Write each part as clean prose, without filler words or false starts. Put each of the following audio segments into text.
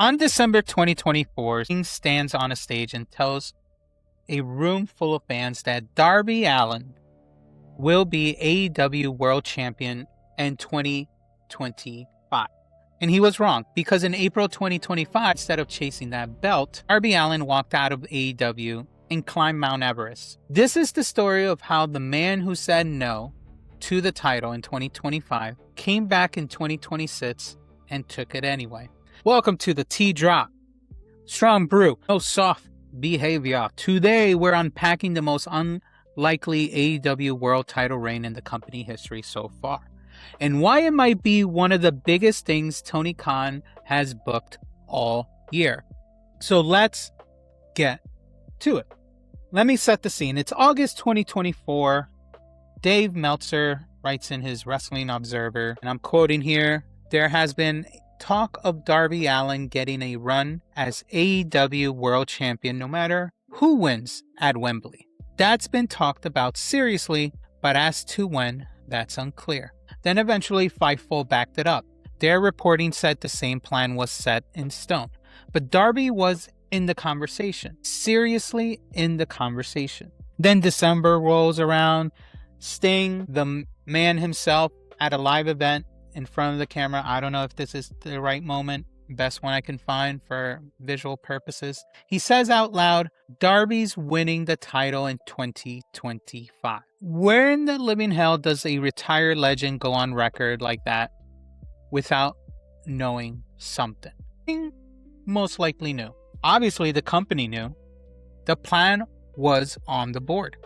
On December 2024, Sting stands on a stage and tells a room full of fans that Darby Allin will be AEW World Champion in 2025. And he was wrong, because in April 2025, instead of chasing that belt, Darby Allin walked out of AEW and climbed Mt Everest. This is the story of how the man who said no to the title in 2025 came back in 2026 and took it anyway. Welcome to the Tea Drop. Strong brew, no soft behavior. Today we're unpacking the most unlikely AEW World Title reign in the company history so far, and why it might be one of the biggest things Tony Khan has booked all year. So let's get to it. Let me set the scene. It's August 2024. Dave Meltzer writes in his Wrestling Observer, and I'm quoting here, "There has been talk of Darby Allin getting a run as AEW World Champion no matter who wins at Wembley. That's been talked about seriously, but as to when, that's unclear." Then eventually Fightful backed it up. Their reporting said the same plan was set in stone. But Darby was in the conversation. Seriously in the conversation. Then December rolls around. Sting, the man himself, at a live event in front of the camera. I don't know if this is the right moment. Best one I can find for visual purposes. He says out loud, Darby's winning the title in 2025. Where in the living hell does a retired legend go on record like that without knowing something? Sting most likely knew. Obviously, the company knew. The plan was on the board.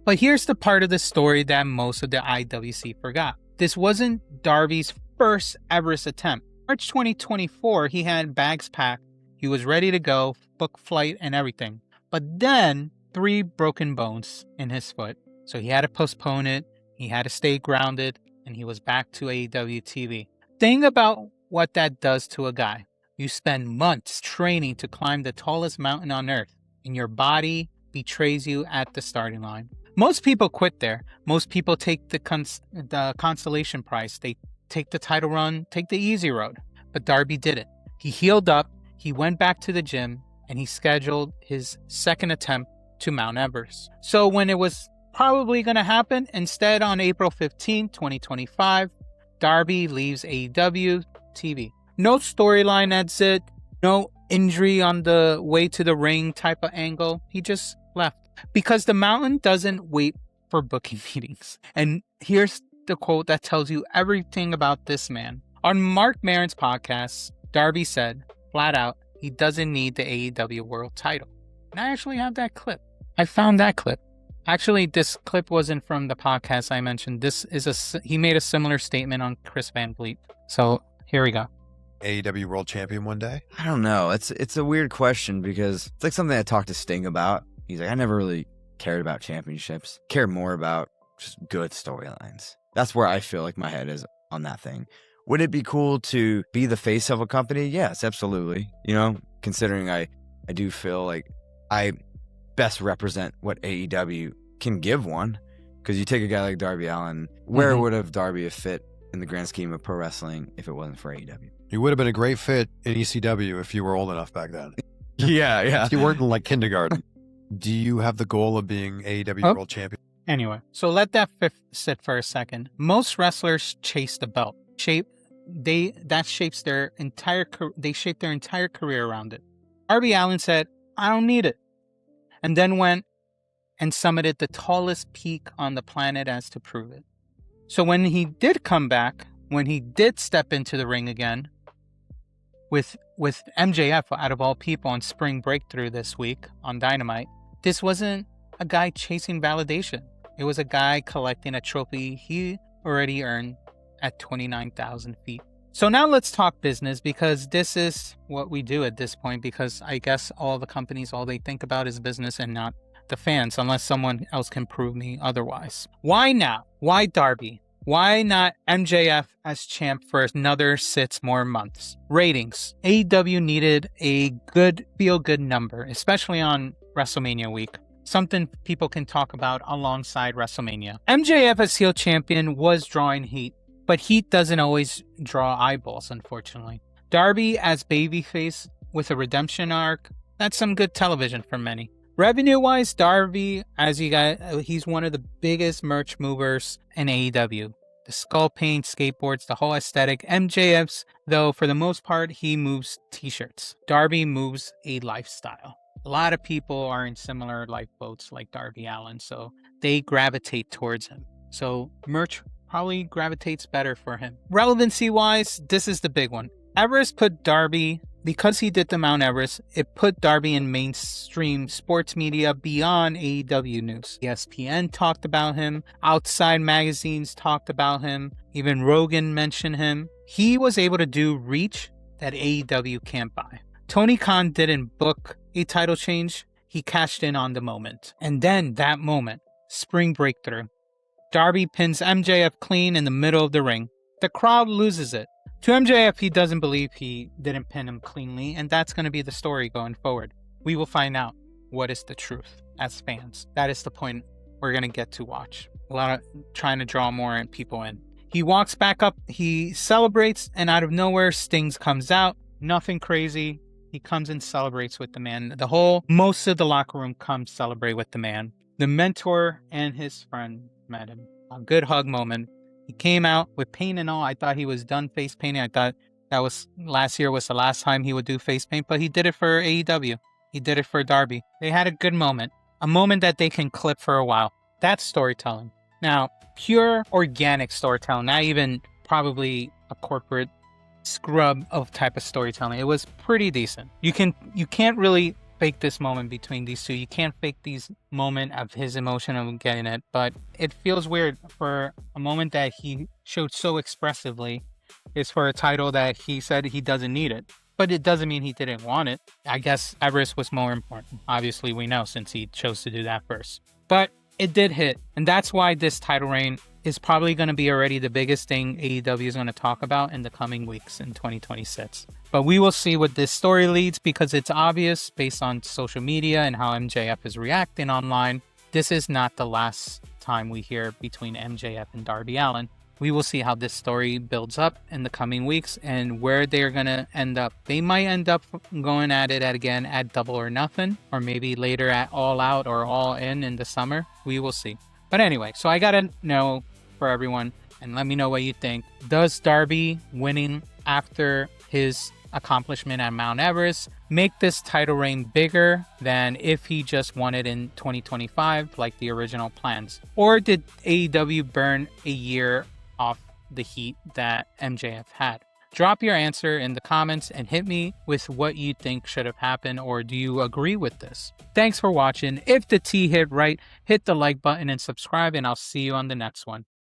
But here's the part of the story that most of the IWC forgot. This wasn't Darby's first Everest attempt. March 2024, he had bags packed. He was ready to go, book flight and everything. But then 3 broken bones in his foot. So he had to postpone it. He had to stay grounded, and he was back to AEW TV. Think about what that does to a guy. You spend months training to climb the tallest mountain on earth, and your body betrays you at the starting line. Most people quit there. Most people take the consolation prize. They take the title run, take the easy road. But Darby didn't. He healed up, he went back to the gym, and he scheduled his second attempt to Mt Everest. So when it was probably going to happen, instead on April 15, 2025, Darby leaves AEW TV. No storyline exit, no injury on the way to the ring type of angle. He just left. Because the mountain doesn't wait for booking meetings. And here's the quote that tells you everything about this man. On Mark Maron's podcast, Darby said, flat out, he doesn't need the AEW World Title. And I actually have that clip. I found that clip. Actually, this clip wasn't from the podcast I mentioned. He made a similar statement on Chris Van Vliet. So here we go. AEW World Champion one day? I don't know. It's a weird question because it's like something I talked to Sting about. He's like, I never really cared about championships. Cared more about just good storylines. That's where I feel like my head is on that thing. Would it be cool to be the face of a company? Yes, absolutely. You know, considering I do feel like I best represent what AEW can give one. Because you take a guy like Darby Allin, where would have Darby have fit in the grand scheme of pro wrestling if it wasn't for AEW? You would have been a great fit in ECW if you were old enough back then. Yeah. If you weren't in like kindergarten. Do you have the goal of being AEW World Champion? Anyway, so let that sit for a second. Most wrestlers chase the belt. They shape their entire career around it. Darby Allin said, I don't need it. And then went and summited the tallest peak on the planet as to prove it. So when he did come back, when he did step into the ring again, with MJF out of all people on Spring BreakThru this week on Dynamite, this wasn't a guy chasing validation. It was a guy collecting a trophy he already earned at 29,000 feet. So now let's talk business, because this is what we do at this point, because I guess all the companies, all they think about is business and not the fans, unless someone else can prove me otherwise. Why now? Why Darby? Why not MJF as champ for another 6 more months? Ratings. AEW needed a good feel-good number, especially on WrestleMania week. Something people can talk about alongside WrestleMania. MJF as heel champion was drawing heat, but heat doesn't always draw eyeballs, unfortunately. Darby as babyface with a redemption arc, that's some good television for many. Revenue-wise, Darby, as you got, he's one of the biggest merch movers in AEW. The skull paint, skateboards, the whole aesthetic. MJF's, though, for the most part, he moves t-shirts. Darby moves a lifestyle. A lot of people are in similar lifeboats like Darby Allin, so they gravitate towards him. So merch probably gravitates better for him. Relevancy-wise, this is the big one. Everest put Darby, because he did the Mt Everest, it put Darby in mainstream sports media beyond AEW news. ESPN talked about him, outside magazines talked about him, even Rogan mentioned him. He was able to do reach that AEW can't buy. Tony Khan didn't book a title change, he cashed in on the moment. And then that moment, Spring BreakThru. Darby pins MJF clean in the middle of the ring. The crowd loses it. To MJF, he doesn't believe he didn't pin him cleanly, and that's going to be the story going forward. We will find out what is the truth as fans. That is the point we're going to get to watch. A lot of trying to draw more people in. He walks back up, he celebrates, and out of nowhere, Stings comes out. Nothing crazy. He comes and celebrates with the man. Most of the locker room comes celebrate with the man. The mentor and his friend met him. A good hug moment. He came out with paint and all. I thought he was done face painting. I thought that was last year was the last time he would do face paint, but he did it for AEW. He did it for Darby. They had a good moment. A moment that they can clip for a while. That's storytelling. Now, pure organic storytelling, not even probably a corporate scrub of type of storytelling. It was pretty decent. You can't really fake this moment between these two. You can't fake these moment of his emotion of getting it, but it feels weird for a moment that he showed so expressively is for a title that he said he doesn't need it. But it doesn't mean he didn't want it. I guess Everest was more important. Obviously, we know since he chose to do that first. But it did hit, and that's why this title reign is probably going to be already the biggest thing AEW is going to talk about in the coming weeks in 2026. But we will see what this story leads, because it's obvious based on social media and how MJF is reacting online. This is not the last time we hear between MJF and Darby Allin. We will see how this story builds up in the coming weeks and where they're going to end up. They might end up going at it again at Double or Nothing, or maybe later at All Out or All In the summer. We will see. But anyway, so I got to know for everyone, and let me know what you think. Does Darby winning after his accomplishment at Mt Everest make this title reign bigger than if he just won it in 2025 like the original plans? Or did AEW burn a year off the heat that MJF had? Drop your answer in the comments and hit me with what you think should have happened, or do you agree with this? Thanks for watching. If the T hit right, hit the like button and subscribe, and I'll see you on the next one.